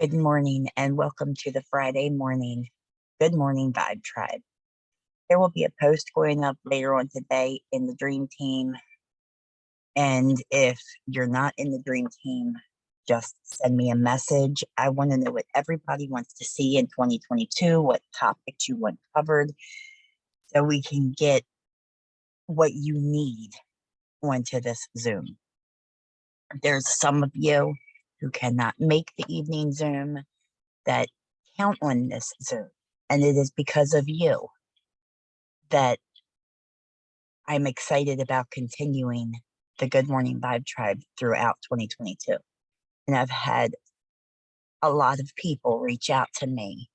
Good morning and welcome to the Friday morning Good Morning Vibe Tribe. There will be a post going up later on today in the Dream Team. And if you're not in the Dream Team, just send me a message. I want to know what everybody wants to see in 2022, what topics you want covered, so we can get what you need onto this Zoom. There's some of you who cannot make the evening Zoom that count on this Zoom. And it is because of you that I'm excited about continuing the Good Morning Vibe Tribe throughout 2022. And I've had a lot of people reach out to me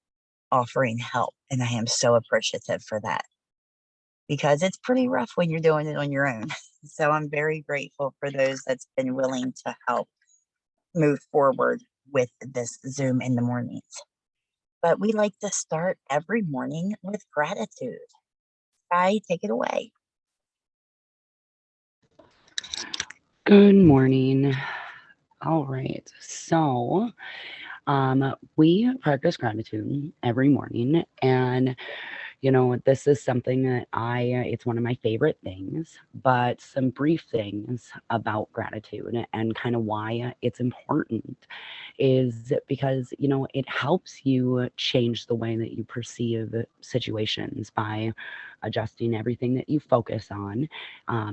offering help. And I am so appreciative for that because it's pretty rough when you're doing it on your own. So I'm very grateful for those that's been willing to help move forward with this Zoom in the mornings. But we like to start every morning with gratitude. Sky, take it away. Good morning. All right. So, we practice gratitude every morning, and this is something that it's one of my favorite things, but some brief things about gratitude and kind of why it's important is because, it helps you change the way that you perceive situations by adjusting everything that you focus on.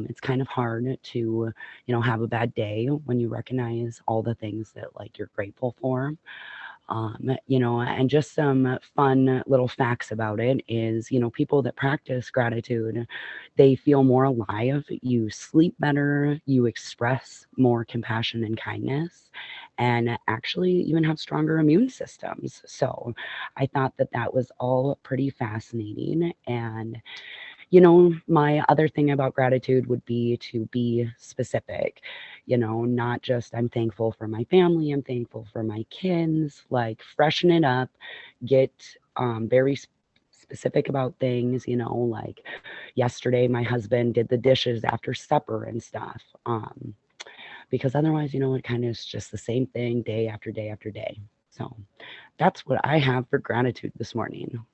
It's kind of hard to, have a bad day when you recognize all the things that like you're grateful for. And just some fun little facts about it is, people that practice gratitude, they feel more alive, you sleep better, you express more compassion and kindness, and actually even have stronger immune systems. So I thought that that was all pretty fascinating. And my other thing about gratitude would be to be specific, not just I'm thankful for my family, I'm thankful for my kids, like freshen it up, get very specific about things, like yesterday my husband did the dishes after supper and stuff. Because otherwise, it kind of is just the same thing day after day after day. So that's what I have for gratitude this morning.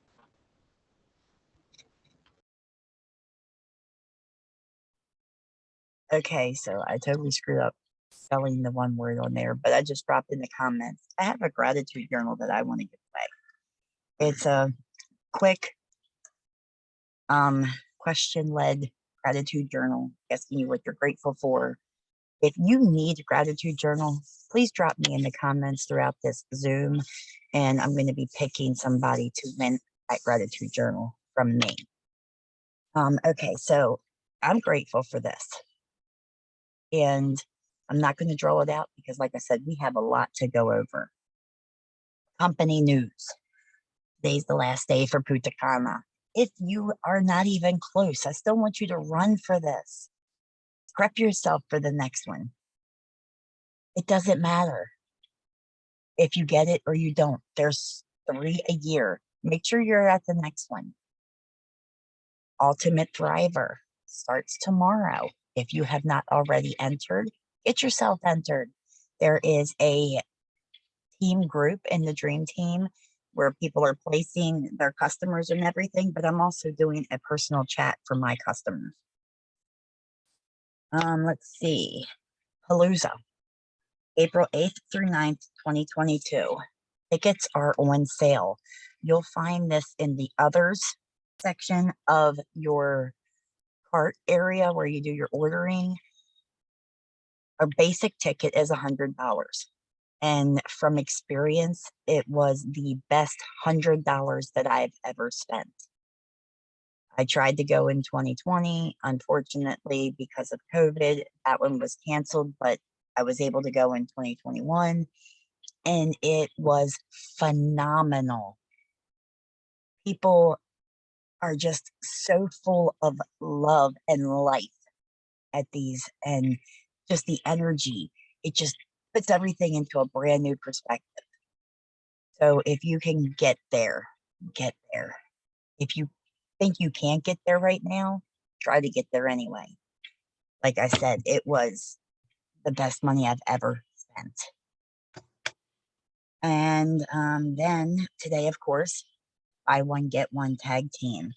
Okay, so I totally screwed up spelling the one word on there, but I just dropped in the comments. I have a gratitude journal that I want to give away. It's a quick question-led gratitude journal asking you what you're grateful for. If you need a gratitude journal, please drop me in the comments throughout this Zoom, and I'm going to be picking somebody to win that gratitude journal from me. Okay, so I'm grateful for this. And I'm not going to draw it out because, like I said, we have a lot to go over. Company news. Today's the last day for Punta Cana. If you are not even close, I still want you to run for this. Prep yourself for the next one. It doesn't matter if you get it or you don't. There's 3 a year. Make sure you're at the next one. Ultimate Thriver starts tomorrow. If you have not already entered, get yourself entered. There is a team group in the Dream Team where people are placing their customers and everything, but I'm also doing a personal chat for my customers. Let's see. Palooza, April 8th through 9th, 2022. Tickets are on sale. You'll find this in the others section of your cart area where you do your ordering. A basic ticket is $100. And from experience, it was the best $100 that I've ever spent. I tried to go in 2020. Unfortunately, because of COVID, that one was canceled, but I was able to go in 2021, and it was phenomenal. People are just so full of love and life at these, and just the energy. It just puts everything into a brand new perspective. So if you can get there, get there. If you think you can't get there right now, try to get there anyway. Like I said, it was the best money I've ever spent. And then today, of course, buy one, get one tag team.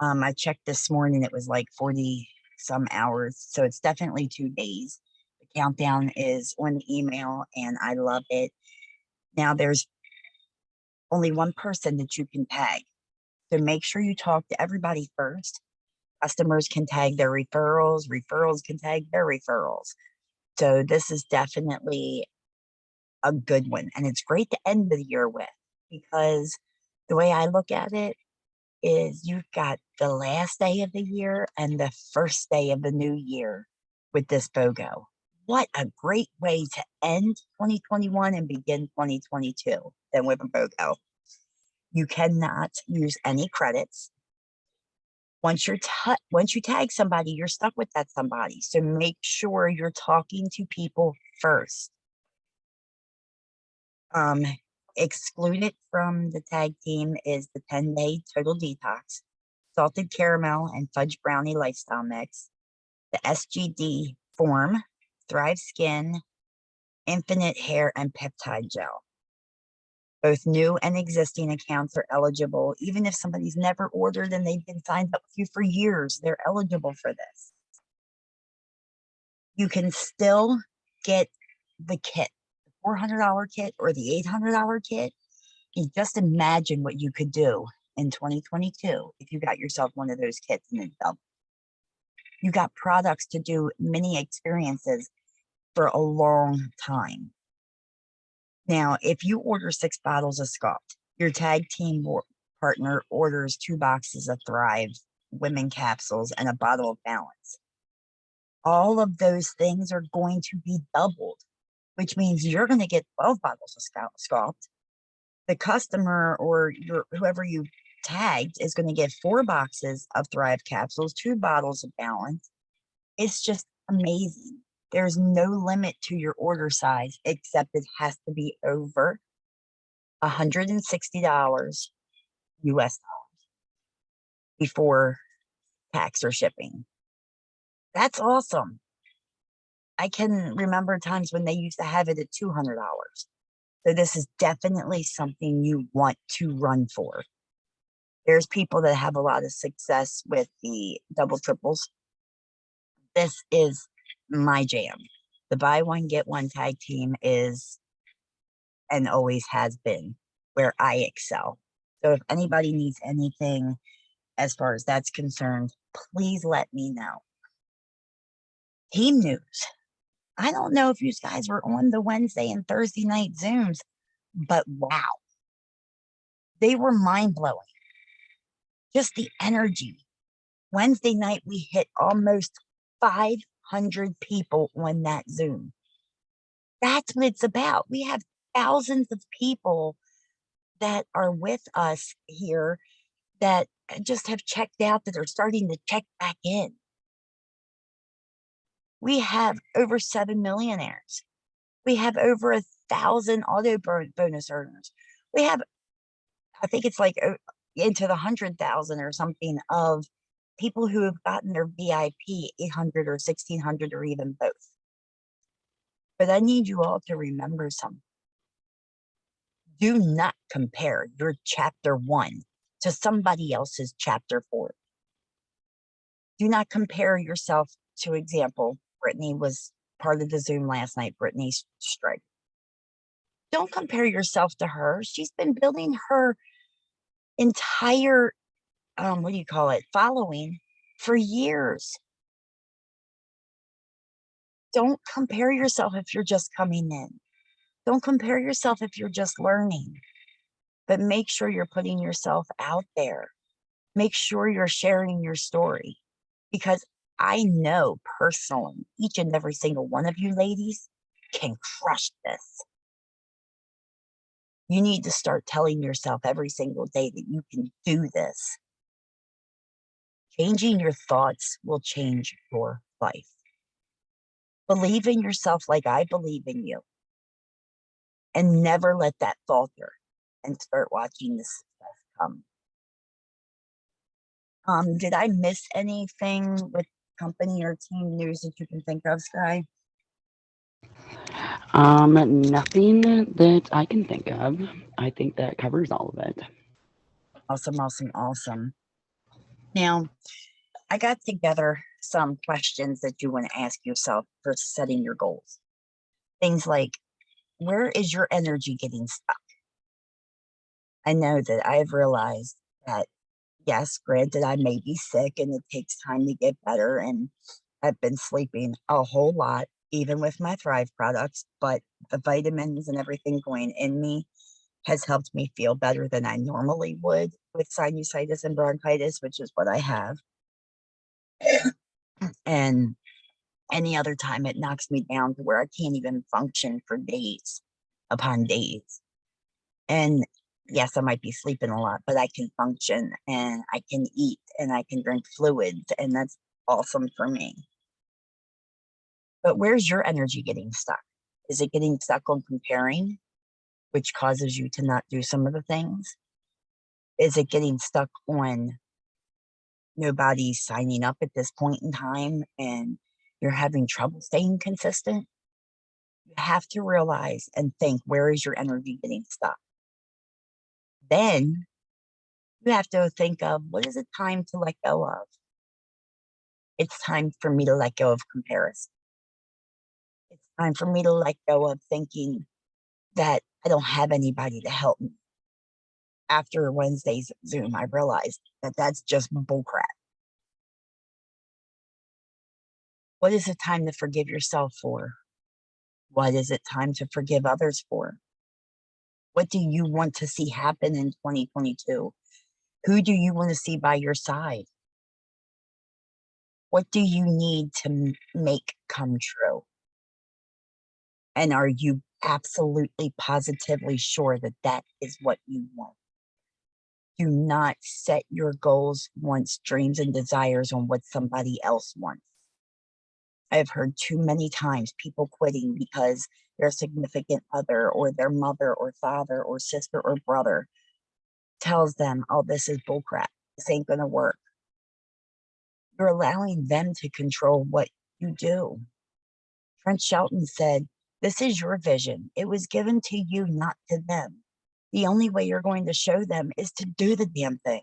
I checked this morning, it was like 40 some hours. So it's definitely 2 days. The countdown is on the email and I love it. Now there's only one person that you can tag. So make sure you talk to everybody first. Customers can tag their referrals, referrals can tag their referrals. So this is definitely a good one. And it's great to end the year with, because the way I look at it is you've got the last day of the year and the first day of the new year with this BOGO. What a great way to end 2021 and begin 2022 than with a BOGO. You cannot use any credits. Once you tag somebody, you're stuck with that somebody. So make sure you're talking to people first. Excluded from the tag team is the 10-day total detox, salted caramel and fudge brownie lifestyle mix, the SGD form, Thrive Skin, infinite hair and peptide gel. Both new and existing accounts are eligible. Even if somebody's never ordered and they've been signed up with you for years, they're eligible for this. You can still get the kit, the $400 kit or the $800 kit. You just imagine what you could do in 2022 if you got yourself one of those kits and then you got products to do mini experiences for a long time. Now, if you order 6 bottles of Sculpt, your tag team partner orders 2 boxes of Thrive Women capsules and a bottle of Balance. All of those things are going to be doubled, which means you're going to get 12 bottles of Sculpt. The customer or whoever you tagged is going to get 4 boxes of Thrive capsules, 2 bottles of Balance. It's just amazing. There's no limit to your order size, except it has to be over $160 US before tax or shipping. That's awesome. I can remember times when they used to have it at $200. So this is definitely something you want to run for. There's people that have a lot of success with the double triples. This is my jam. The buy one, get one tag team is and always has been where I excel. So if anybody needs anything as far as that's concerned, please let me know. Team news. I don't know if you guys were on the Wednesday and Thursday night Zooms, but wow, they were mind blowing. Just the energy. Wednesday night, we hit almost 500 people on that Zoom. That's what it's about. We have thousands of people that are with us here that just have checked out, that are starting to check back in. We have over 7 millionaires. We have over 1,000 auto bonus earners. We have, I think it's like into the 100,000 or something of people who have gotten their VIP 800 or 1,600 or even both. But I need you all to remember something. Do not compare your chapter 1 to somebody else's chapter 4. Do not compare yourself to, example, Brittany was part of the Zoom last night, Brittany Strike. Don't compare yourself to her. She's been building her entire, following for years. Don't compare yourself if you're just coming in. Don't compare yourself if you're just learning. But make sure you're putting yourself out there. Make sure you're sharing your story. Because I know personally, each and every single one of you ladies can crush this. You need to start telling yourself every single day that you can do this. Changing your thoughts will change your life. Believe in yourself like I believe in you. And never let that falter, and start watching the success come. Did I miss anything with company or team news that you can think of, Sky? Nothing that I can think of. I think that covers all of it. Awesome, awesome, awesome. Now, I got together some questions that you want to ask yourself for setting your goals. Things like, where is your energy getting stuck? I know that I've realized that, yes, granted, I may be sick and it takes time to get better, and I've been sleeping a whole lot, even with my Thrive products, but the vitamins and everything going in me has helped me feel better than I normally would with sinusitis and bronchitis, which is what I have. And any other time, it knocks me down to where I can't even function for days upon days. And yes, I might be sleeping a lot, but I can function and I can eat and I can drink fluids, and that's awesome for me. But where's your energy getting stuck? Is it getting stuck on comparing, which causes you to not do some of the things? Is it getting stuck on nobody's signing up at this point in time and you're having trouble staying consistent? You have to realize and think, where is your energy getting stuck? Then you have to think of, what is it time to let go of? It's time for me to let go of comparison. It's time for me to let go of thinking that I don't have anybody to help me. After Wednesday's Zoom, I realized that that's just bullcrap. What is it time to forgive yourself for? What is it time to forgive others for? What do you want to see happen in 2022? Who do you want to see by your side? What do you need to make come true? And are you absolutely positively sure that that is what you want? Do not set your goals, wants, dreams, and desires on what somebody else wants. I've heard too many times people quitting because their significant other or their mother or father or sister or brother tells them, oh, this is bullcrap. This ain't going to work. You're allowing them to control what you do. Trent Shelton said, this is your vision. It was given to you, not to them. The only way you're going to show them is to do the damn thing.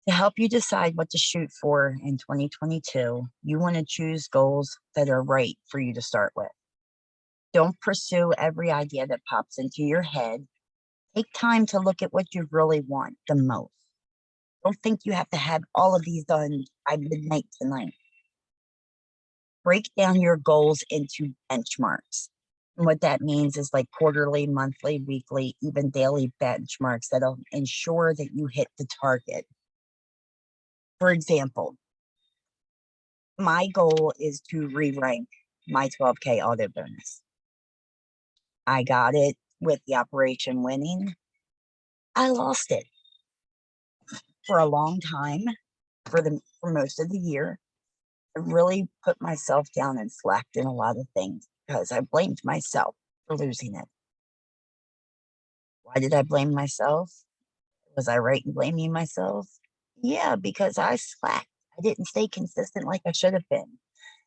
To help you decide what to shoot for in 2022, you want to choose goals that are right for you to start with. Don't pursue every idea that pops into your head. Take time to look at what you really want the most. Don't think you have to have all of these done by midnight tonight. Break down your goals into benchmarks. And what that means is like quarterly, monthly, weekly, even daily benchmarks that'll ensure that you hit the target. For example, my goal is to re-rank my 12K auto bonus. I got it with the operation winning. I lost it for a long time, for most of the year. I really put myself down and slacked in a lot of things because I blamed myself for losing it. Why did I blame myself? Was I right in blaming myself? Yeah, because I slacked. I didn't stay consistent like I should have been.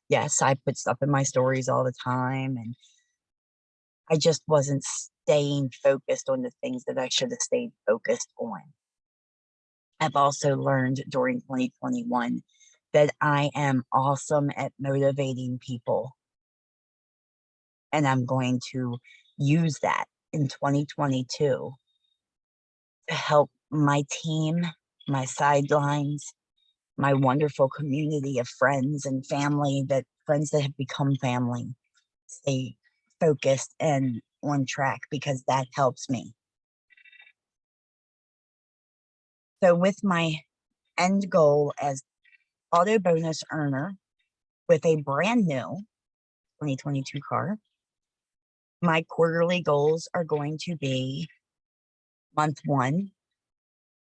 Yes, I put stuff in my stories all the time, and I just wasn't staying focused on the things that I should have stayed focused on. I've also learned during 2021 that I am awesome at motivating people. And I'm going to use that in 2022 to help my team, my sidelines, my wonderful community of friends and friends that have become family, stay focused and on track, because that helps me. So with my end goal as auto bonus earner with a brand new 2022 car, my quarterly goals are going to be month one,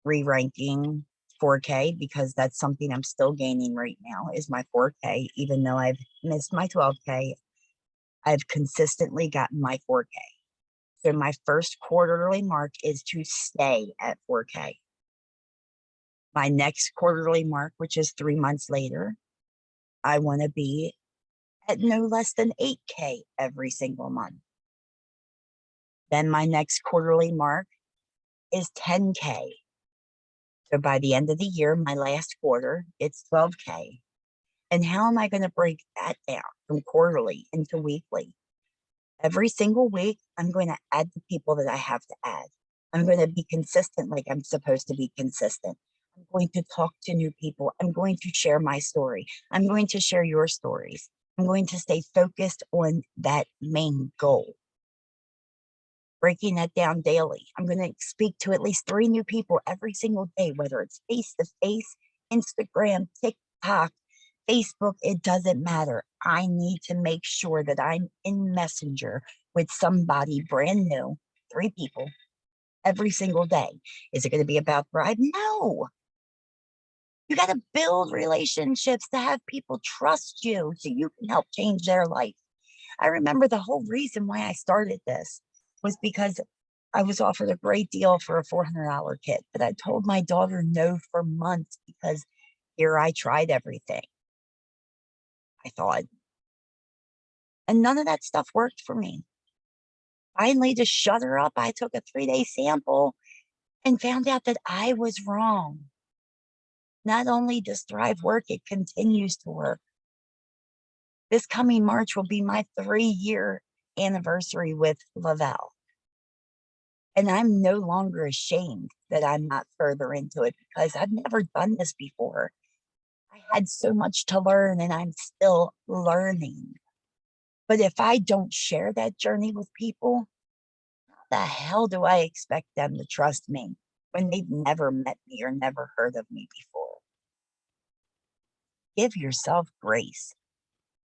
re-ranking 4K, because that's something I'm still gaining right now is my 4K. Even though I've missed my 12K, I've consistently gotten my 4K. So my first quarterly mark is to stay at 4K. My next quarterly mark, which is 3 months later, I want to be at no less than 8K every single month. Then my next quarterly mark is 10K. So by the end of the year, my last quarter, it's 12K. And how am I going to break that down from quarterly into weekly? Every single week, I'm going to add the people that I have to add. I'm going to be consistent like I'm supposed to be consistent. I'm going to talk to new people. I'm going to share my story. I'm going to share your stories. I'm going to stay focused on that main goal. Breaking that down daily. I'm going to speak to at least 3 new people every single day, whether it's face to face, Instagram, TikTok, Facebook, it doesn't matter. I need to make sure that I'm in Messenger with somebody brand new, 3 people every single day. Is it going to be about Thrive? No. You got to build relationships to have people trust you so you can help change their life. I remember the whole reason why I started this was because I was offered a great deal for a $400 kit, but I told my daughter no for months because here I tried everything. I thought, and none of that stuff worked for me. Finally, to shut her up, I took a 3-day sample and found out that I was wrong. Not only does Thrive work, it continues to work. This coming March will be my 3-year anniversary with Lavelle. And I'm no longer ashamed that I'm not further into it because I've never done this before. I had so much to learn and I'm still learning. But if I don't share that journey with people, how the hell do I expect them to trust me when they've never met me or never heard of me before? Give yourself grace.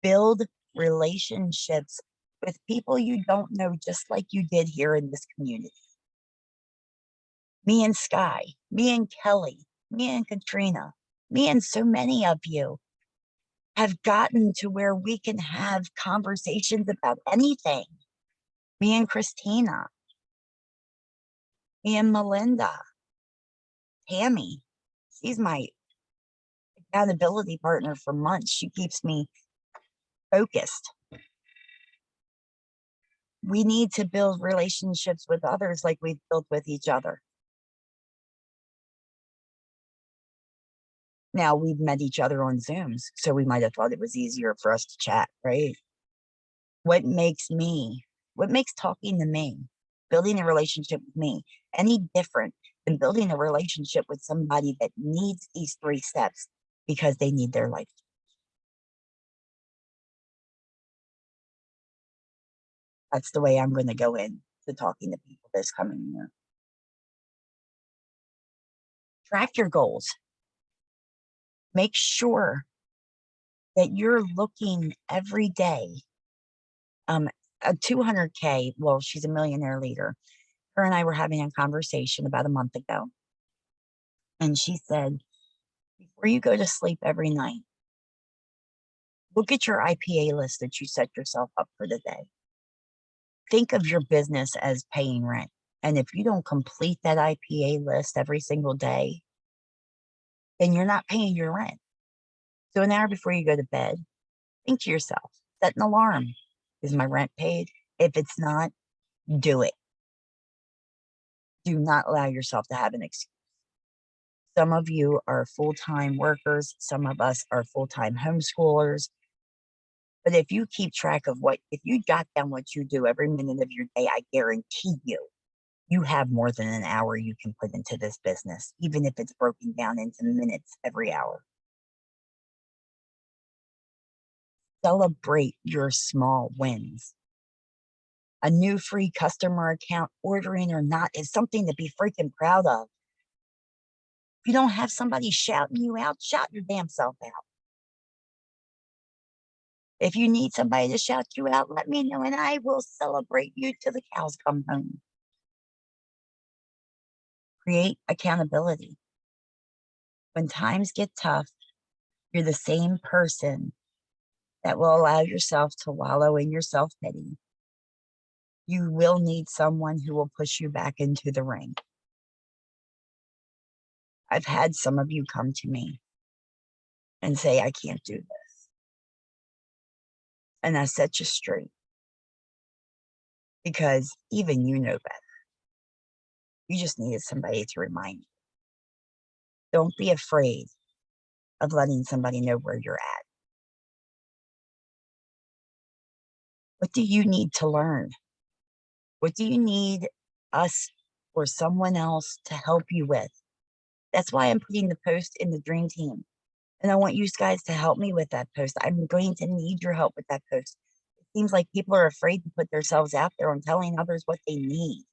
Build relationships with people you don't know, just like you did here in this community. Me and Sky, me and Kelly, me and Katrina, me and so many of you have gotten to where we can have conversations about anything. Me and Christina, me and Melinda, Tammy, she's my accountability partner for months. She keeps me focused. We need to build relationships with others like we've built with each other. Now, we've met each other on Zooms, so we might have thought it was easier for us to chat, right? What makes talking to me, building a relationship with me, any different than building a relationship with somebody that needs these 3 steps because they need their life? That's the way I'm going to go in to talking to people this coming year. Track your goals. Make sure that you're looking every day. A 200K, well, she's a millionaire leader. Her and I were having a conversation about a month ago. And she said, before you go to sleep every night, look at your IPA list that you set yourself up for the day. Think of your business as paying rent. And if you don't complete that IPA list every single day, then you're not paying your rent. So an hour before you go to bed, think to yourself, set an alarm. Is my rent paid? If it's not, do it. Do not allow yourself to have an excuse. Some of you are full-time workers. Some of us are full-time homeschoolers. But if you keep track of if you jot down what you do every minute of your day, I guarantee you have more than an hour you can put into this business, even if it's broken down into minutes every hour. Celebrate your small wins. A new free customer account, ordering or not, is something to be freaking proud of. If you don't have somebody shouting you out, shout your damn self out. If you need somebody to shout you out, let me know and I will celebrate you till the cows come home. Create accountability. When times get tough, you're the same person that will allow yourself to wallow in your self-pity. You will need someone who will push you back into the ring. I've had some of you come to me and say, I can't do this. And I set you straight because even you know better. You just needed somebody to remind you. Don't be afraid of letting somebody know where you're at. What do you need to learn? What do you need us or someone else to help you with? That's why I'm putting the post in the dream team. And I want you guys to help me with that post. I'm going to need your help with that post. It seems like people are afraid to put themselves out there on telling others what they need.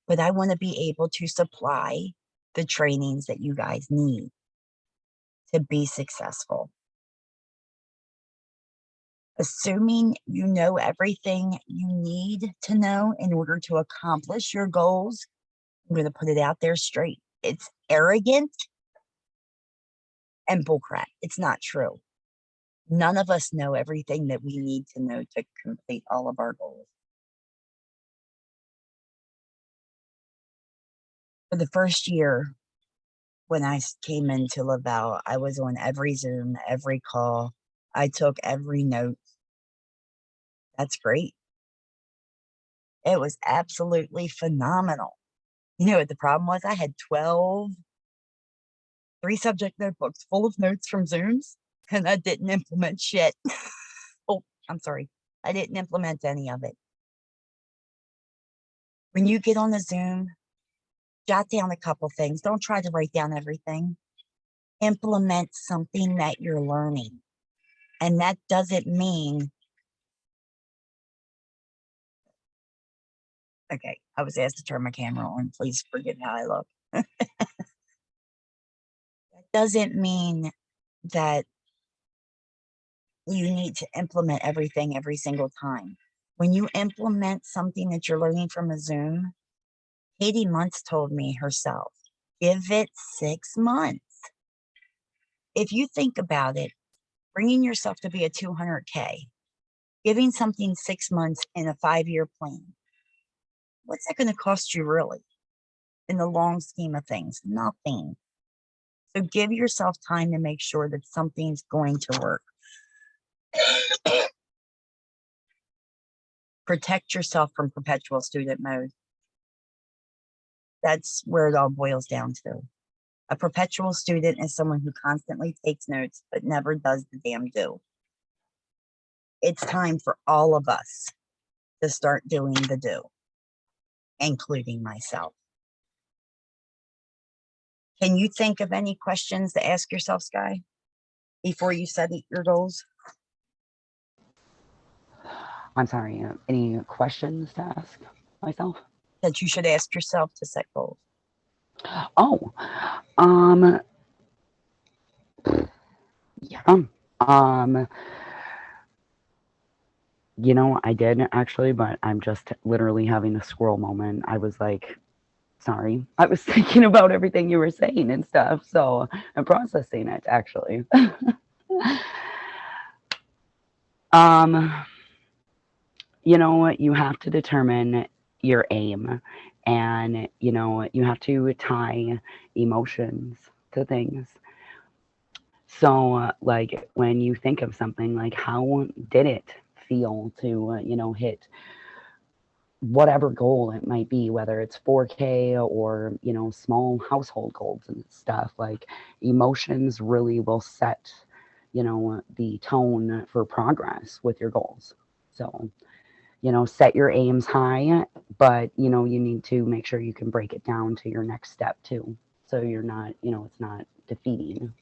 But I want to be able to supply the trainings that you guys need to be successful. Assuming you know everything you need to know in order to accomplish your goals, I'm going to put it out there straight. It's arrogant and bullcrap. It's not true. None of us know everything that we need to know to complete all of our goals. For the first year, when I came into Laval, I was on every Zoom, every call. I took every note. That's great. It was absolutely phenomenal. You know what the problem was? I had 12 3-subject notebooks full of notes from Zooms, and I didn't implement shit. Oh, I'm sorry. I didn't implement any of it. When you get on a Zoom, jot down a couple things. Don't try to write down everything. Implement something that you're learning. And that doesn't mean, okay, I was asked to turn my camera on. Please forgive how I look. That doesn't mean that you need to implement everything every single time. When you implement something that you're learning from a Zoom, Katie Muntz told me herself, give it 6 months. If you think about it, bringing yourself to be a 200K, giving something 6 months in a 5-year plan, what's that going to cost you really in the long scheme of things? Nothing. So give yourself time to make sure that something's going to work. Protect yourself from perpetual student mode. That's where it all boils down to. A perpetual student is someone who constantly takes notes but never does the damn do. It's time for all of us to start doing the do, including myself. Can you think of any questions to ask yourself, Sky, before you set your goals? I'm sorry, any questions to ask myself? That you should ask yourself to set goals? Oh, um, yeah. Um, I did actually, but I'm just literally having a squirrel moment. I was like, sorry. I was thinking about everything you were saying and stuff, so I'm processing it actually. um, you have to determine your aim, and you have to tie emotions to things. So, like when you think of something, like how did it feel to, hit whatever goal it might be, whether it's 4K or, small household goals and stuff. Like emotions really will set, the tone for progress with your goals. So, set your aims high, but, you need to make sure you can break it down to your next step too. So you're not, it's not defeating.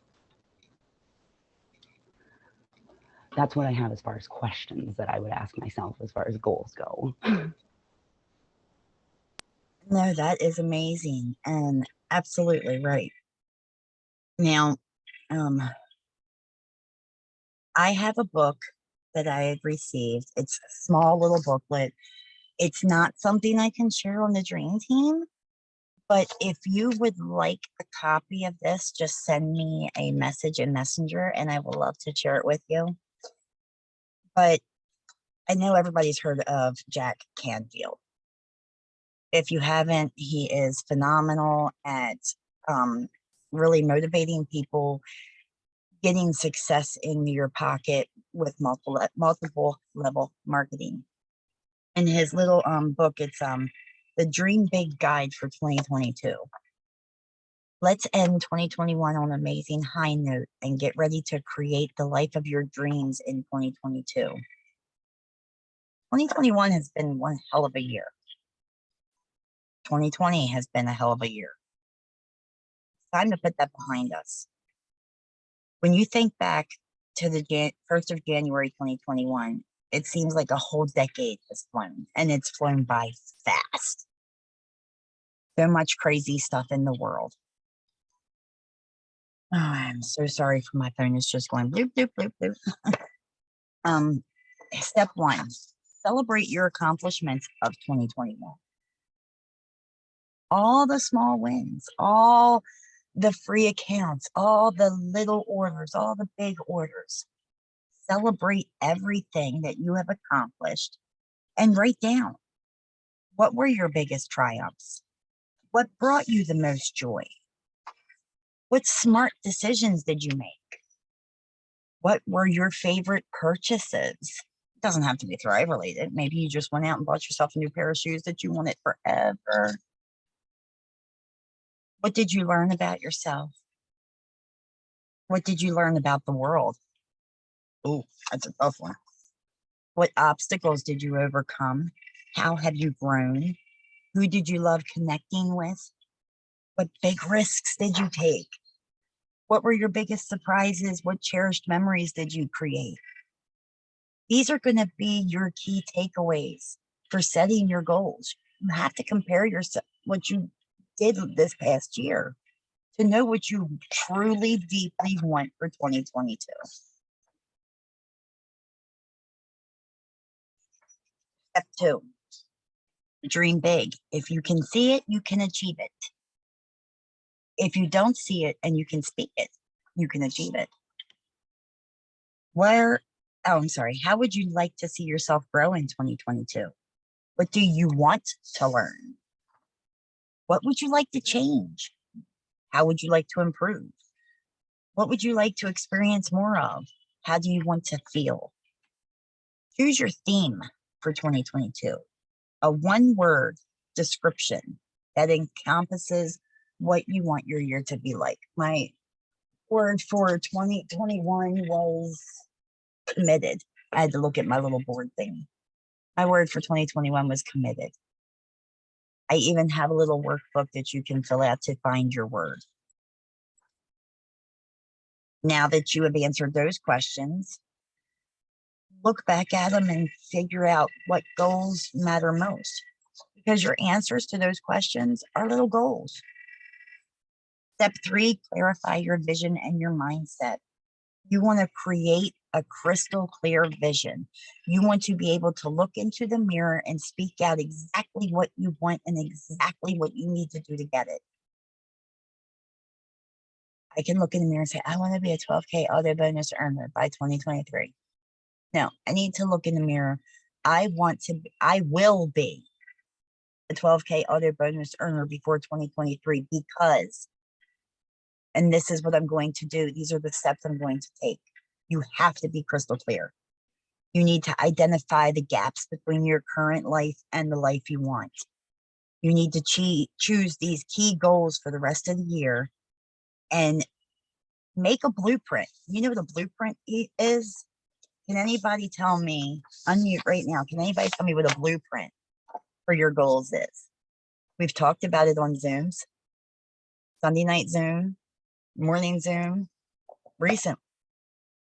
That's what I have as far as questions that I would ask myself as far as goals go. No, that is amazing and absolutely right. Now, I have a book that I had received. It's a small little booklet. It's not something I can share on the Dream Team, but if you would like a copy of this, just send me a message in Messenger and I will love to share it with you. But I know everybody's heard of Jack Canfield. If you haven't, he is phenomenal at really motivating people, getting success in your pocket with multiple level marketing. In his little book, it's the Dream Big Guide for 2022. Let's end 2021 on an amazing high note and get ready to create the life of your dreams in 2022. 2021 has been one hell of a year. 2020 has been a hell of a year. It's time to put that behind us. When you think back to the 1st of January 2021, it seems like a whole decade has flown, and it's flown by fast. So much crazy stuff in the world. Oh, I'm so sorry for my phone. It's just going bloop, bloop, bloop, bloop. Step 1, celebrate your accomplishments of 2021. All the small wins, all the free accounts, all the little orders, all the big orders. Celebrate everything that you have accomplished and write down, what were your biggest triumphs? What brought you the most joy? What smart decisions did you make? What were your favorite purchases? It doesn't have to be Thrive related. Maybe you just went out and bought yourself a new pair of shoes that you wanted forever. What did you learn about yourself? What did you learn about the world? Oh, that's a tough one. What obstacles did you overcome? How have you grown? Who did you love connecting with? What big risks did you take? What were your biggest surprises? What cherished memories did you create? These are going to be your key takeaways for setting your goals. You have to compare yourself, what you did this past year, to know what you truly, deeply want for 2022. Step 2, dream big. If you can see it, you can achieve it. If you don't see it and you can speak it, you can achieve it. How would you like to see yourself grow in 2022? What do you want to learn? What would you like to change? How would you like to improve? What would you like to experience more of? How do you want to feel? Choose your theme for 2022, a one-word description that encompasses what you want your year to be like. My word for 2021 was committed. I had to look at my little board thing. My word for 2021 was committed. I even have a little workbook that you can fill out to find your word. Now that you have answered those questions, look back at them and figure out what goals matter most, because your answers to those questions are little goals. Step 3, clarify your vision and your mindset. You want to create a crystal clear vision. You want to be able to look into the mirror and speak out exactly what you want and exactly what you need to do to get it. I can look in the mirror and say, I want to be a 12K auto bonus earner by 2023. No, I need to look in the mirror. I will be a 12K auto bonus earner before 2023 because, and this is what I'm going to do. These are the steps I'm going to take. You have to be crystal clear. You need to identify the gaps between your current life and the life you want. You need to choose these key goals for the rest of the year and make a blueprint. You know what a blueprint is? Can anybody tell me, unmute right now, can anybody tell me what a blueprint for your goals is? We've talked about it on Zooms, Sunday night Zoom, morning Zoom, recent.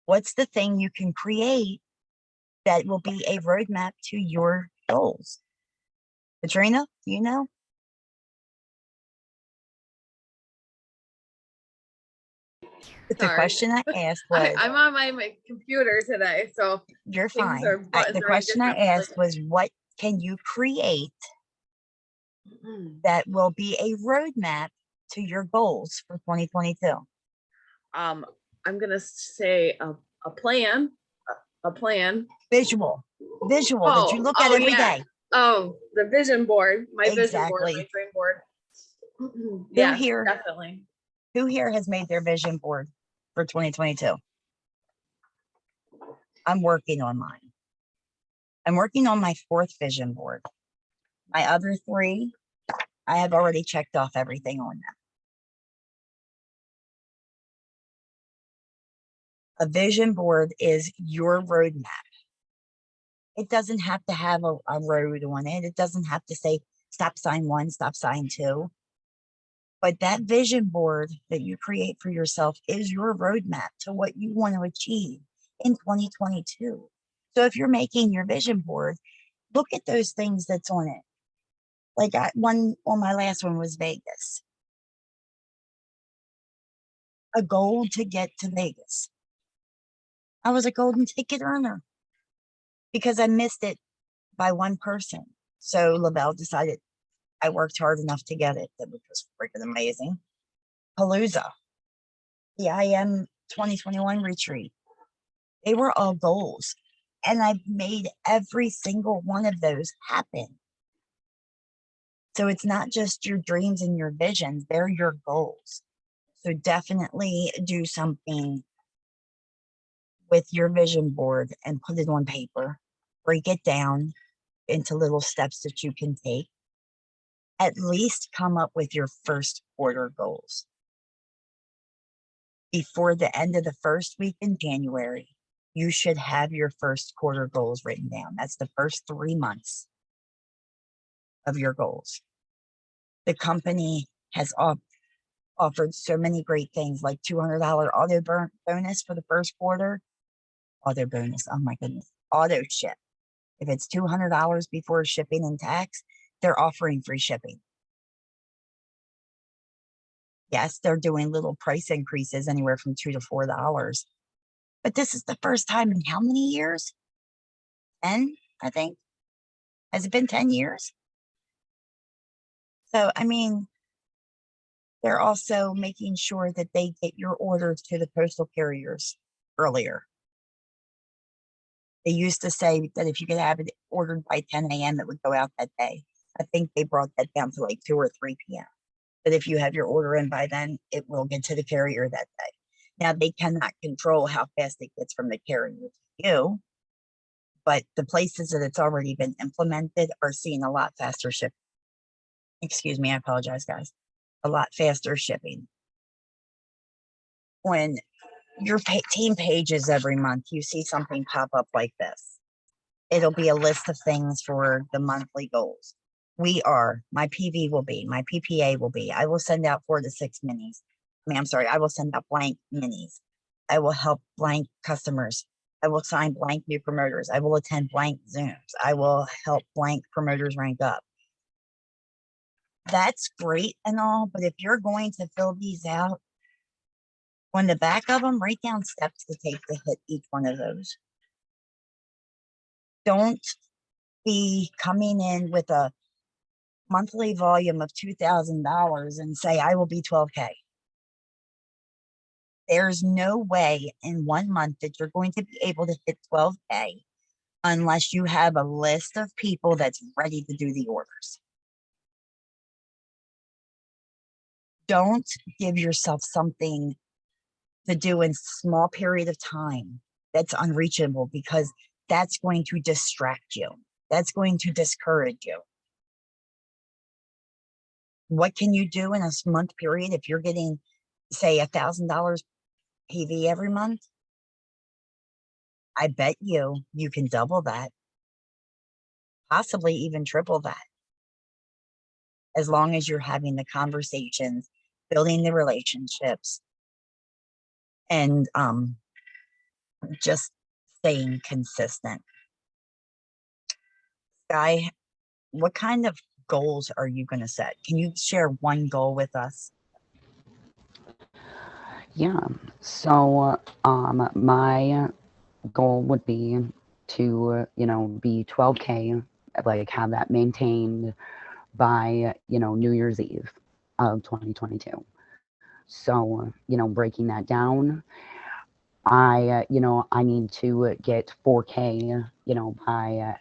What's the thing you can create that will be a roadmap to your goals? Katrina, do you know? But the question I asked was, I'm on my computer today, so you're fine. The question I asked was, what can you create that will be a roadmap to your goals for 2022? I'm gonna say a plan. A plan. Visual that you look at every day. Oh, the vision board. My vision board, Exactly. my dream board. Yeah, Who here definitely. Who here has made their vision board? for 2022. I'm working on mine. I'm working on my 4th vision board. My other 3, I have already checked off everything on them. A vision board is your roadmap. It doesn't have to have a road on it. It doesn't have to say stop sign 1, stop sign 2. But that vision board that you create for yourself is your roadmap to what you want to achieve in 2022. So if you're making your vision board, look at those things that's on it. Like one on my last one was Vegas. A goal to get to Vegas. I was a golden ticket earner because I missed it by one person. So LaBelle decided I worked hard enough to get it, which was freaking amazing. Palooza, the IM 2021 retreat. They were all goals. And I've made every single one of those happen. So it's not just your dreams and your visions, they're your goals. So definitely do something with your vision board and put it on paper. Break it down into little steps that you can take. At least come up with your first quarter goals. Before the end of the first week in January, you should have your first quarter goals written down. That's the first 3 months of your goals. The company has offered so many great things like $200 auto bonus for the first quarter. Auto bonus, oh my goodness. Auto ship. If it's $200 before shipping and tax, they're offering free shipping. Yes, they're doing little price increases anywhere from $2 to $4. But this is the first time in how many years? 10, I think. Has it been 10 years? So, I mean, they're also making sure that they get your orders to the postal carriers earlier. They used to say that if you could have it ordered by 10 a.m., it would go out that day. I think they brought that down to like 2 or 3 p.m. But if you have your order in by then, it will get to the carrier that day. Now, they cannot control how fast it gets from the carrier to you, but the places that it's already been implemented are seeing a lot faster shipping. Excuse me, I apologize, guys. A lot faster shipping. When your team pages every month, you see something pop up like this. It'll be a list of things for the monthly goals. My PV will be, my PPA will be, I will send out 4 to 6 minis. I will send out blank minis. I will help blank customers. I will sign blank new promoters. I will attend blank Zooms. I will help blank promoters rank up. That's great and all, but if you're going to fill these out, on the back of them, write down steps to take to hit each one of those. Don't be coming in with a monthly volume of $2,000 and say, I will be 12K. There's no way in 1 month that you're going to be able to hit 12K unless you have a list of people that's ready to do the orders. Don't give yourself something to do in small period of time that's unreachable, because that's going to distract you. That's going to discourage you. What can you do in a month period if you're getting, say, $1,000 PV every month? I bet you can double that, possibly even triple that, as long as you're having the conversations, building the relationships, and just staying consistent. Sky, what kind of goals are you going to set? Can you share one goal with us? Yeah. So, my goal would be to, be 12K, like have that maintained by, New Year's Eve of 2022. So, breaking that down, I need to get 4K, by,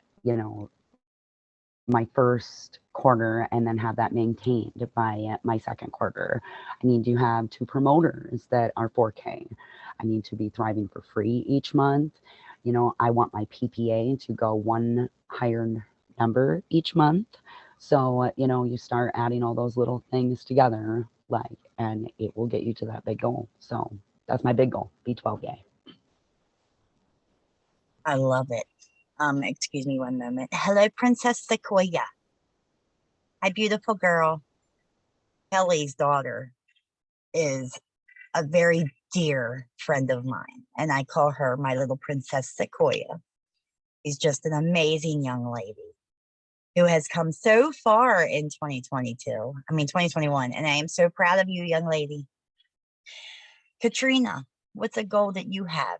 my first quarter, and then have that maintained by my second quarter. I need to have 2 promoters that are 4K. I need to be thriving for free each month. You know, I want my PPA to go one higher number each month. So, you know, you start adding all those little things together, like, and it will get you to that big goal. So that's my big goal, B12 yay. I love it. Excuse me one moment. Hello, Princess Sequoia. Hi, beautiful girl. Kelly's daughter is a very dear friend of mine, and I call her my little Princess Sequoia. She's just an amazing young lady who has come so far in 2021, and I am so proud of you, young lady. Katrina, what's a goal that you have?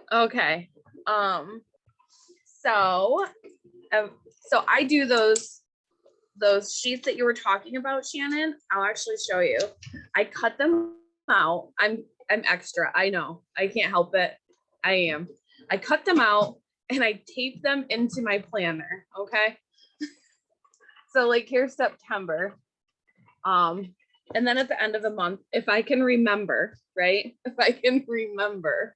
Okay. So I do those sheets that you were talking about, Shannon. I'll actually show you. I cut them out. I'm extra. I know. I can't help it. I am. I cut them out and I tape them into my planner. Okay. So like here's September. And then at the end of the month, if I can remember, right? If I can remember,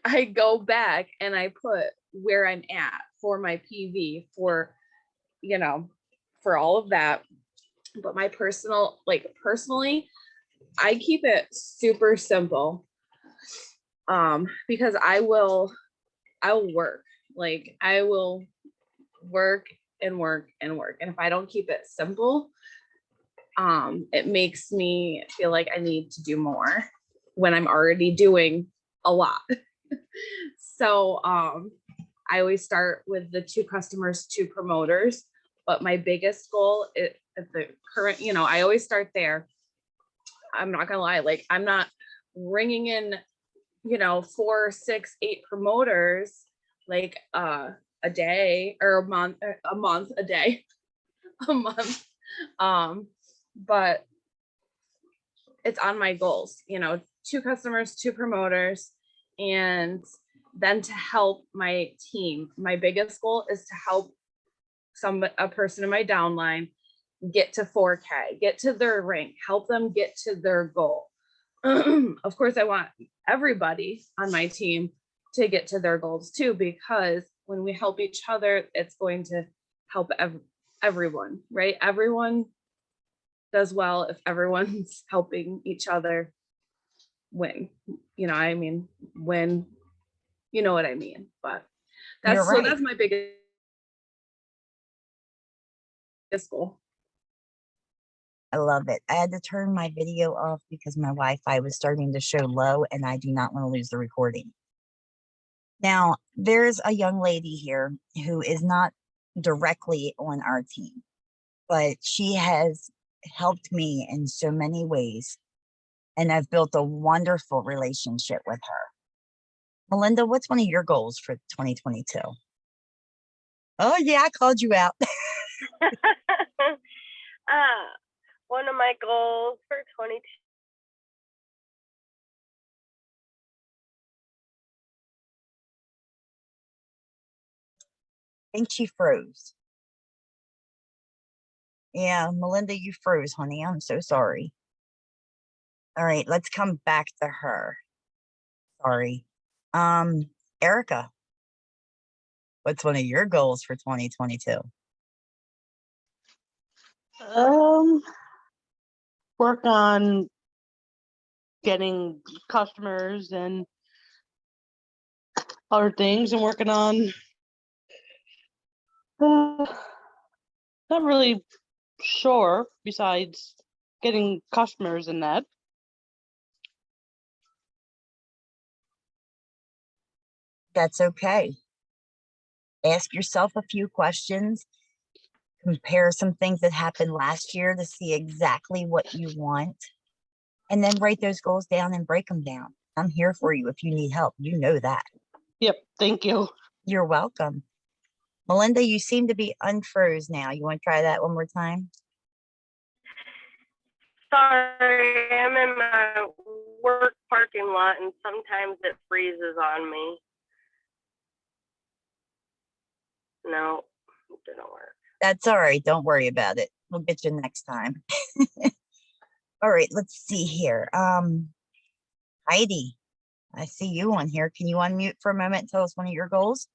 I go back and I put where I'm at for my PV, for, you know, for all of that. But my personally, I keep it super simple. Because I'll work. Like I will work and work and work. And if I don't keep it simple, it makes me feel like I need to do more when I'm already doing a lot. So I always start with the 2 customers, 2 promoters, but my biggest goal at the current, you know, I always start there. I'm not gonna lie, like I'm not ringing in, you know, 4, 6, 8 promoters like a day or a month, a day, a month. But it's on my goals, you know, 2 customers, 2 promoters, and then to help my team. My biggest goal is to help a person in my downline get to 4K, get to their rank, help them get to their goal. Of course, I want everybody on my team to get to their goals too, because when we help each other, it's going to help everyone, right? Everyone does well if everyone's helping each other win. You know, I mean, win, you know what I mean? But You're right. that's my biggest goal. I love it. I had to turn my video off because my Wi-Fi was starting to show low and I do not want to lose the recording. Now, there's a young lady here who is not directly on our team, but she has helped me in so many ways, and I've built a wonderful relationship with her. Melinda, what's one of your goals for 2022? Oh, yeah, I called you out. One of my goals for 2022. I think she froze. Yeah, Melinda, you froze, honey. I'm so sorry. All right, let's come back to her. Sorry. Erica, what's one of your goals for 2022? Work on getting customers and other things, and working on not really sure besides getting customers and that. That's okay. Ask yourself a few questions, compare some things that happened last year to see exactly what you want, and then write those goals down and break them down. I'm here for you if you need help. You know that. Yep, thank you. You're welcome. Melinda, you seem to be unfroze now. You want to try that one more time? Sorry, I'm in my work parking lot and sometimes it freezes on me. No, it didn't work. That's all right. Don't worry about it. We'll get you next time. All right, let's see here. Heidi, I see you on here. Can you unmute for a moment and tell us one of your goals?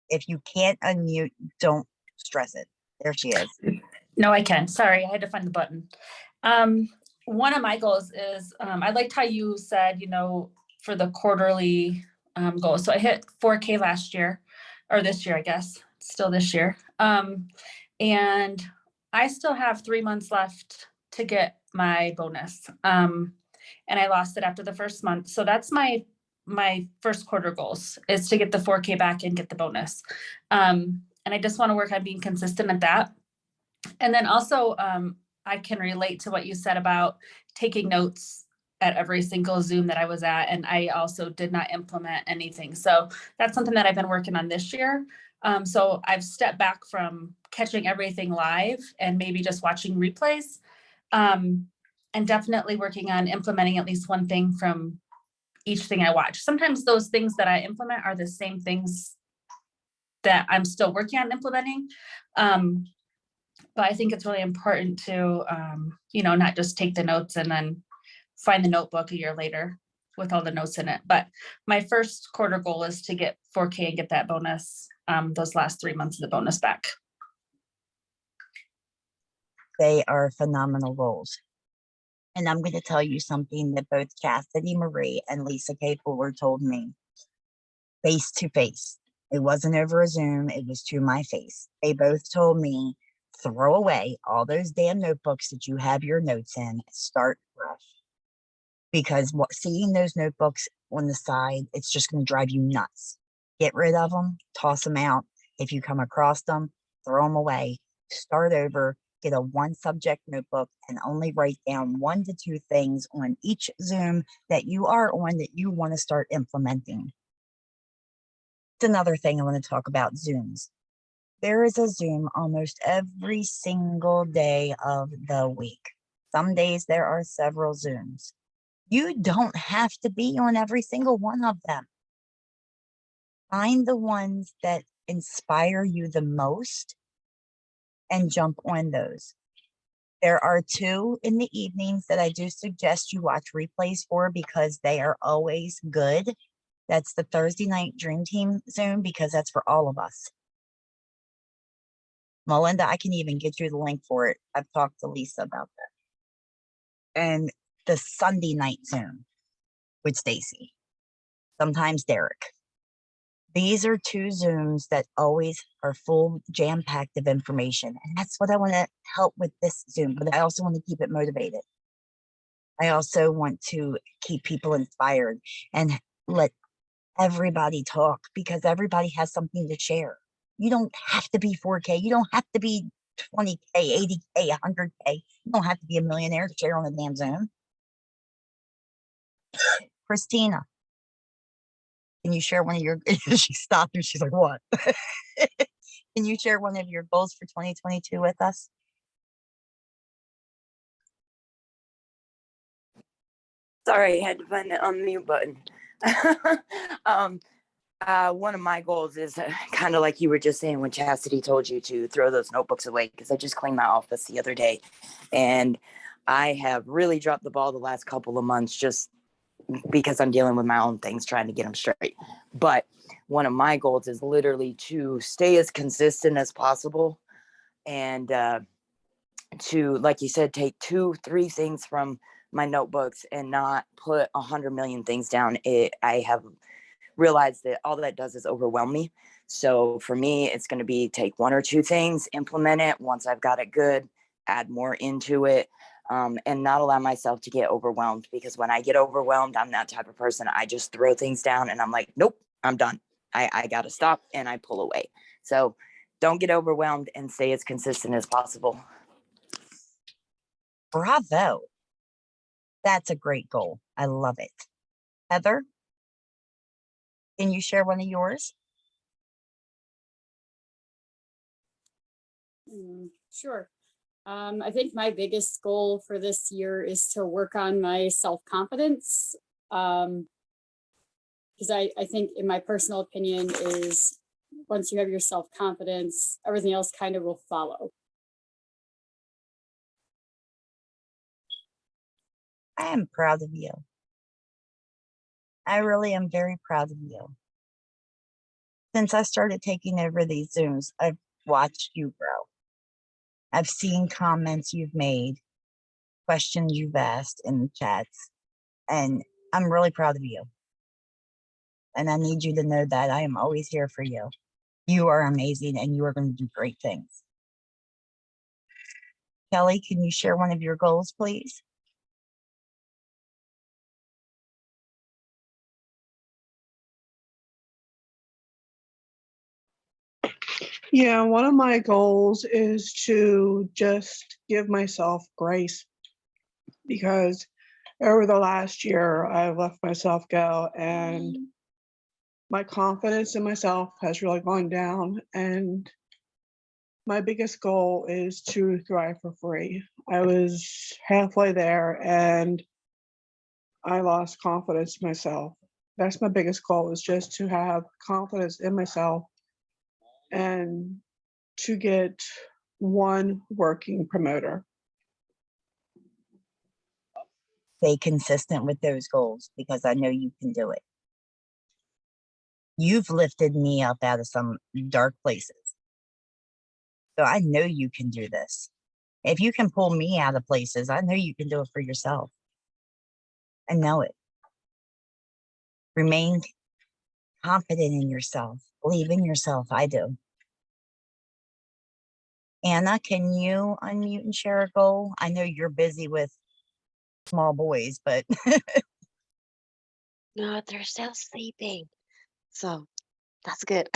If you can't unmute, don't stress it. There she is. No, I can. Sorry, I had to find the button. One of my goals is, I liked how you said, for the quarterly goals. So I hit 4K last year, or this year, I guess, still this year. And I still have 3 months left to get my bonus. And I lost it after the first month. So that's my first quarter goals, is to get the 4K back and get the bonus. And I just want to work on being consistent at that. And then also, I can relate to what you said about taking notes at every single Zoom that I was at. And I also did not implement anything. So that's something that I've been working on this year. So I've stepped back from catching everything live and maybe just watching replays, and definitely working on implementing at least one thing from each thing I watch. Sometimes those things that I implement are the same things that I'm still working on implementing. But I think it's really important to, not just take the notes and then find the notebook a year later with all the notes in it. But my first quarter goal is to get 4K and get that bonus, those last 3 months of the bonus back. They are phenomenal goals. And I'm going to tell you something that both Chastity Marie and Lisa K. Fuller told me face to face. It wasn't over a Zoom. It was to my face. They both told me, throw away all those damn notebooks that you have your notes in, start fresh. Because seeing those notebooks on the side, it's just going to drive you nuts. Get rid of them, toss them out. If you come across them, throw them away, start over, get a one subject notebook and only write down 1 to 2 things on each Zoom that you are on that you want to start implementing. It's another thing I want to talk about Zooms. There is a Zoom almost every single day of the week. Some days there are several Zooms. You don't have to be on every single one of them. Find the ones that inspire you the most and jump on those. There are 2 in the evenings that I do suggest you watch replays for because they are always good. That's the Thursday night Dream Team Zoom because that's for all of us. Melinda, I can even get you the link for it. I've talked to Lisa about that. And the Sunday night Zoom with Stacy, sometimes Derek. These are 2 Zooms that always are full jam-packed of information. And that's what I want to help with this Zoom, but I also want to keep it motivated. I also want to keep people inspired and let everybody talk because everybody has something to share. You don't have to be 4K. You don't have to be 20K, 80K, 100K. You don't have to be a millionaire to share on a damn Zoom. Christina, can you share one of your, she stopped and she's like, what? Can you share one of your goals for 2022 with us? Sorry, I had to find the unmute button. One of my goals is kind of like you were just saying when Chastity told you to throw those notebooks away, because I just cleaned my office the other day and I have really dropped the ball the last couple of months just because I'm dealing with my own things, trying to get them straight. But one of my goals is literally to stay as consistent as possible and to, like you said, take 2-3 things from my notebooks and not put 100 million things down. I have realized that all that does is overwhelm me. So for me, it's going to be take 1 or 2 things, implement it. Once I've got it good, add more into it, and not allow myself to get overwhelmed, because when I get overwhelmed, I'm that type of person. I just throw things down and I'm like, nope, I'm done. I got to stop and I pull away. So don't get overwhelmed and stay as consistent as possible. Bravo. That's a great goal. I love it. Heather, can you share one of yours? Sure. I think my biggest goal for this year is to work on my self-confidence. because I think in my personal opinion is once you have your self-confidence, everything else kind of will follow. I am proud of you. I really am very proud of you. Since I started taking over these Zooms, I've watched you grow. I've seen comments you've made, questions you've asked in the chats, and I'm really proud of you. And I need you to know that I am always here for you. You are amazing and you are going to do great things. Kelly, can you share one of your goals, please? Yeah, one of my goals is to just give myself grace because over the last year, I've let myself go and my confidence in myself has really gone down. And my biggest goal is to thrive for free. I was halfway there and I lost confidence in myself. That's my biggest goal, is just to have confidence in myself and to get one working promoter. Stay consistent with those goals because I know you can do it. You've lifted me up out of some dark places. So I know you can do this. If you can pull me out of places, I know you can do it for yourself. I know it. Remain confident in yourself. Believe in yourself. I do. Anna, can you unmute and share a goal? I know you're busy with small boys, but No, they're still sleeping. So that's good.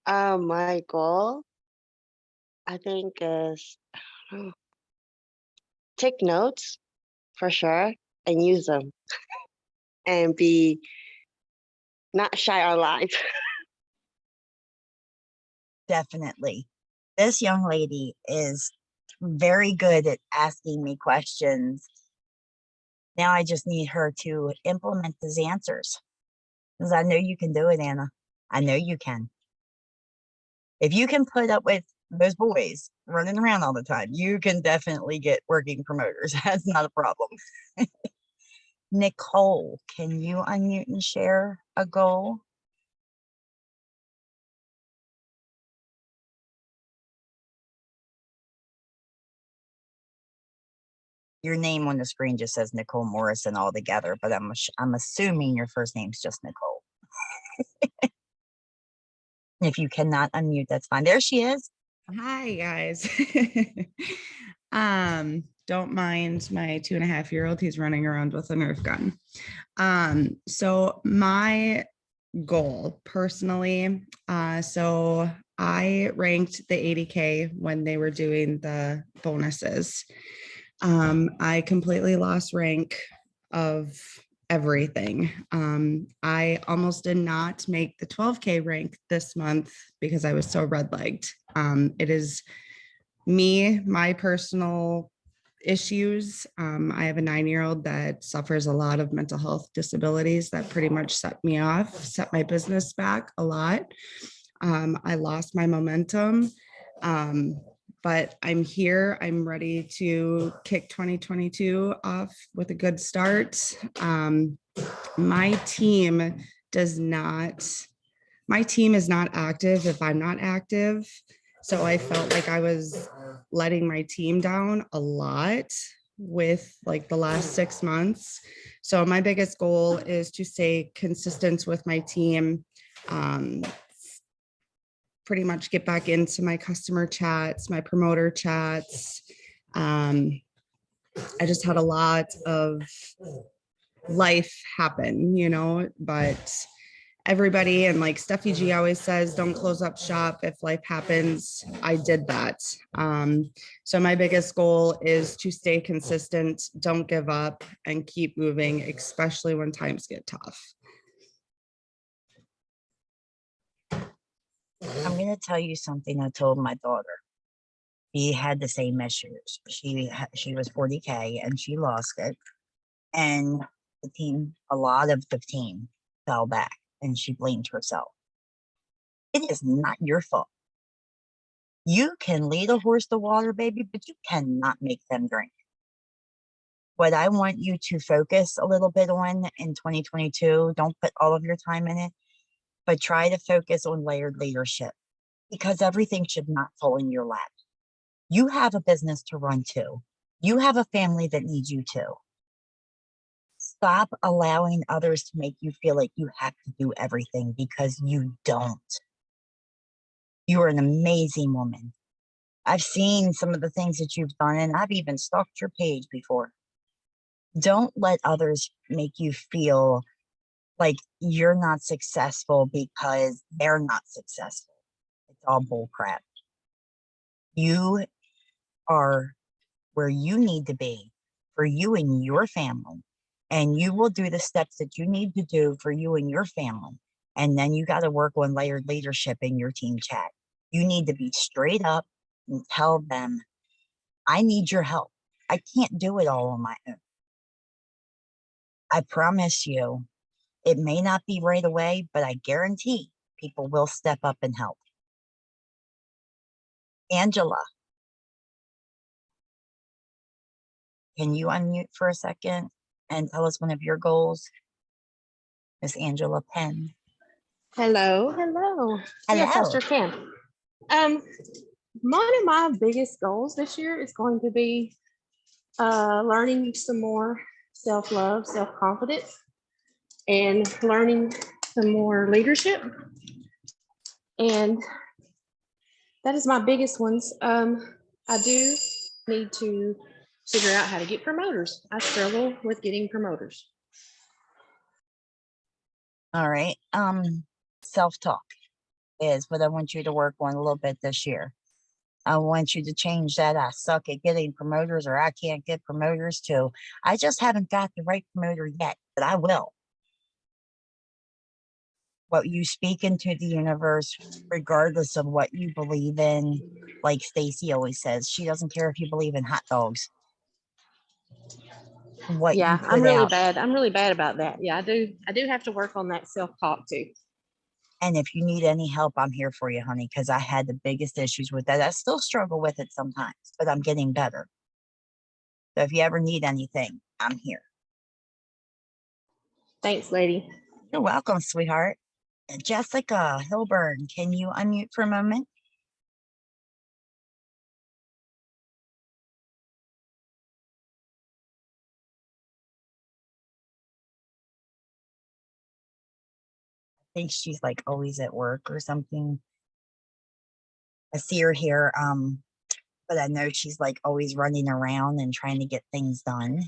My goal, I think, is take notes for sure and use them and be not shy online. definitely. This young lady is very good at asking me questions. Now I just need her to implement these answers. Because I know you can do it, Anna. I know you can. If you can put up with those boys running around all the time, you can definitely get working promoters. That's not a problem. Nicole, can you unmute and share a goal? Your name on the screen just says Nicole Morrison all together, but I'm assuming your first name's just Nicole. If you cannot unmute, that's fine. There she is. Hi guys. Don't mind my 2.5-year-old. He's running around with a Nerf gun. So my goal personally, so I ranked the 80K when they were doing the bonuses. I completely lost rank of everything. I almost did not make the 12K rank this month because I was so red-legged. It is me, my personal issues. I have a 9-year-old that suffers a lot of mental health disabilities that pretty much set me off, set my business back a lot. I lost my momentum. But I'm here. I'm ready to kick 2022 off with a good start. My team is not active if I'm not active. So I felt like I was letting my team down a lot with like the last 6 months. So my biggest goal is to stay consistent with my team, pretty much get back into my customer chats, my promoter chats. I just had a lot of life happen, but everybody, and like Steffi G always says, don't close up shop. If life happens, I did that. So my biggest goal is to stay consistent, don't give up, and keep moving, especially when times get tough. I'm going to tell you something I told my daughter. She had the same issues. She was 40K and she lost it. And the team, a lot of the team fell back and she blamed herself. It is not your fault. You can lead a horse to water, baby, but you cannot make them drink. What I want you to focus a little bit on in 2022, don't put all of your time in it, but try to focus on layered leadership, because everything should not fall in your lap. You have a business to run too. You have a family that needs you too. Stop allowing others to make you feel like you have to do everything, because you don't. You are an amazing woman. I've seen some of the things that you've done, and I've even stalked your page before. Don't let others make you feel like you're not successful because they're not successful. It's all bull crap. You are where you need to be for you and your family, and you will do the steps that you need to do for you and your family. And then you got to work on layered leadership in your team chat. You need to be straight up and tell them, I need your help. I can't do it all on my own. I promise you, it may not be right away, but I guarantee people will step up and help. Angela, can you unmute for a second and tell us one of your goals? Miss Angela Penn. Hello. Yes, I Hello. sure can. One of my biggest goals this year is going to be learning some more self-love, self-confidence, and learning some more leadership. And that is my biggest ones. I do need to figure out how to get promoters. I struggle with getting promoters. All right. Self-talk is what I want you to work on a little bit this year. I want you to change that I suck at getting promoters, or I can't get promoters, to I just haven't got the right promoter yet, but I will. What you speak into the universe, regardless of what you believe in, like Stacy always says, she doesn't care if you believe in hot dogs. What you put I'm really out. bad. I'm really bad about that. Yeah, I do have to work on that self-talk too. And if you need any help, I'm here for you, honey, because I had the biggest issues with that. I still struggle with it sometimes, but I'm getting better. So if you ever need anything, I'm here. Thanks, lady. You're welcome, sweetheart. Jessica Hilburn, can you unmute for a moment? I think she's like always at work or something. I see her here, but I know she's like always running around and trying to get things done.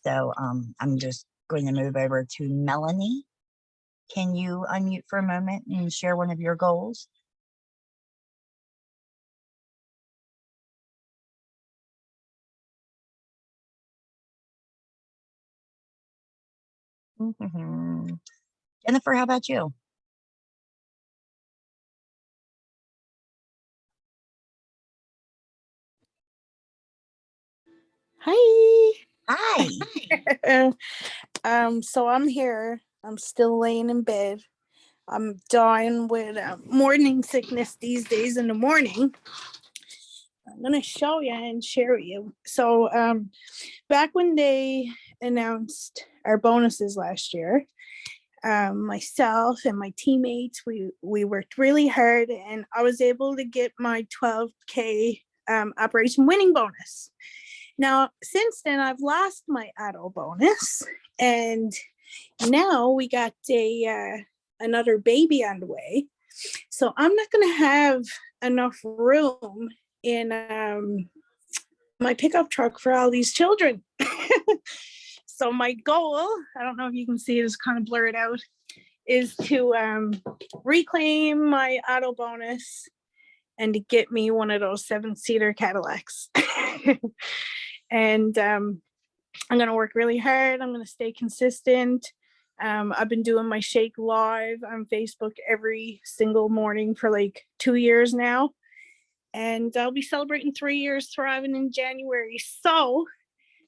So I'm just going to move over to Melanie. Can you unmute for a moment and share one of your goals? Jennifer, how about you? Hi. Hi. So I'm here. I'm still laying in bed. I'm dying with morning sickness these days in the morning. I'm gonna show you and share with you. So back when they announced our bonuses last year, myself and my teammates, we worked really hard, and I was able to get my 12K Operation Winning bonus. Now, since then, I've lost my adult bonus, and now we got another baby on the way. So I'm not going to have enough room in my pickup truck for all these children. So my goal, I don't know if you can see it, is kind of blurred out, is to reclaim my auto bonus and to get me one of those 7-seater Cadillacs. And I'm going to work really hard. I'm going to stay consistent. I've been doing my shake live on Facebook every single morning for like 2 years now. And I'll be celebrating 3 years thriving in January. So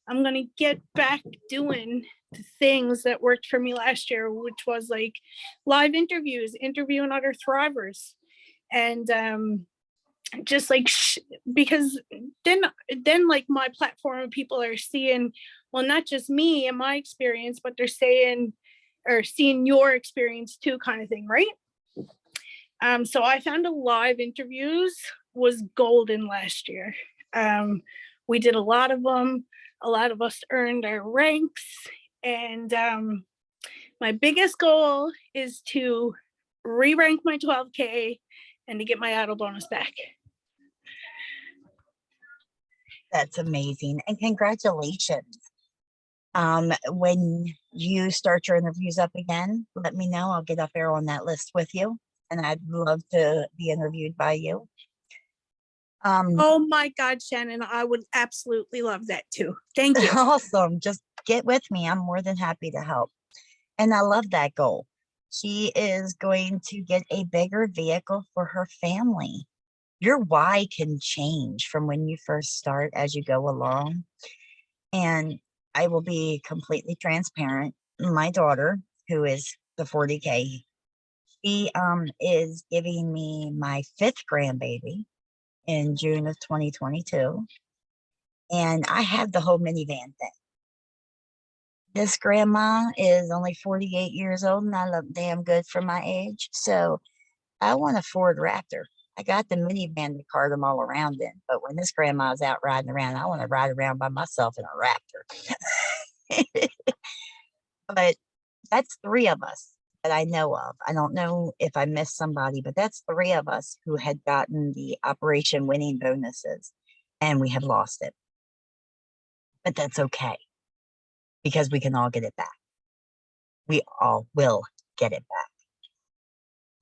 I'm going to get back doing the things that worked for me last year, which was like live interviews, interviewing other thrivers. And just like, because then like my platform of people are seeing, well, not just me and my experience, but they're saying or seeing your experience too, kind of thing, right? So I found a live interviews was golden last year. We did a lot of them. A lot of us earned our ranks. And my biggest goal is to re-rank my 12K and to get my auto bonus back. That's amazing. And congratulations. When you start your interviews up again, let me know. I'll get up there on that list with you. And I'd love to be interviewed by you. Oh my God, Shannon, I would absolutely love that too. Thank you. Awesome. Just get with me. I'm more than happy to help. And I love that goal. She is going to get a bigger vehicle for her family. Your why can change from when you first start as you go along. And I will be completely transparent. My daughter, who is the 40K, she is giving me my 5th grandbaby in June of 2022. And I have the whole minivan thing. This grandma is only 48 years old and I look damn good for my age. So I want a Ford Raptor. I got the minivan to cart them all around in. But when this grandma's out riding around, I want to ride around by myself in a Raptor. But that's 3 of us that I know of. I don't know if I missed somebody, but that's 3 of us who had gotten the Operation Winning bonuses and we have lost it. But that's okay because we can all get it back. We all will get it back.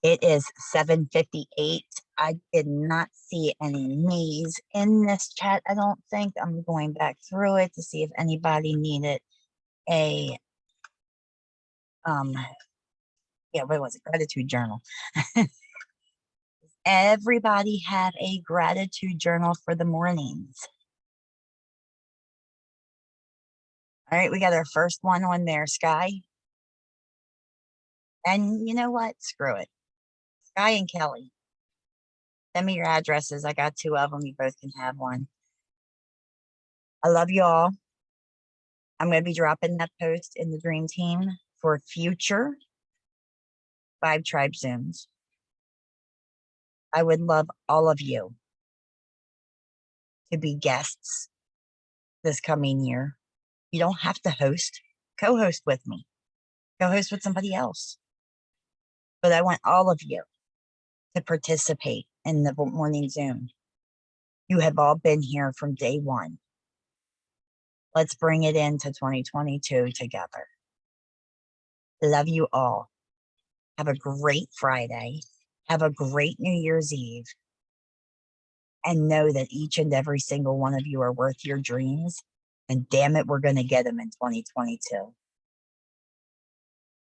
It is 7:58. I did not see any nays in this chat. I don't think. I'm going back through it to see if anybody needed a what was it? Gratitude journal. Everybody have a gratitude journal for the mornings. All right, we got our first one on there, Sky. And you know what? Screw it. Sky and Kelly. Send me your addresses. I got 2 of them. You both can have one. I love you all. I'm going to be dropping that post in the Dream Team for future Vibe Tribe Zooms. I would love all of you to be guests this coming year. You don't have to host. Co-host with me. Co-host with somebody else. But I want all of you to participate in the morning Zoom. You have all been here from day one. Let's bring it into 2022 together. Love you all. Have a great Friday. Have a great New Year's Eve. And know that each and every single one of you are worth your dreams. And damn it, we're going to get them in 2022.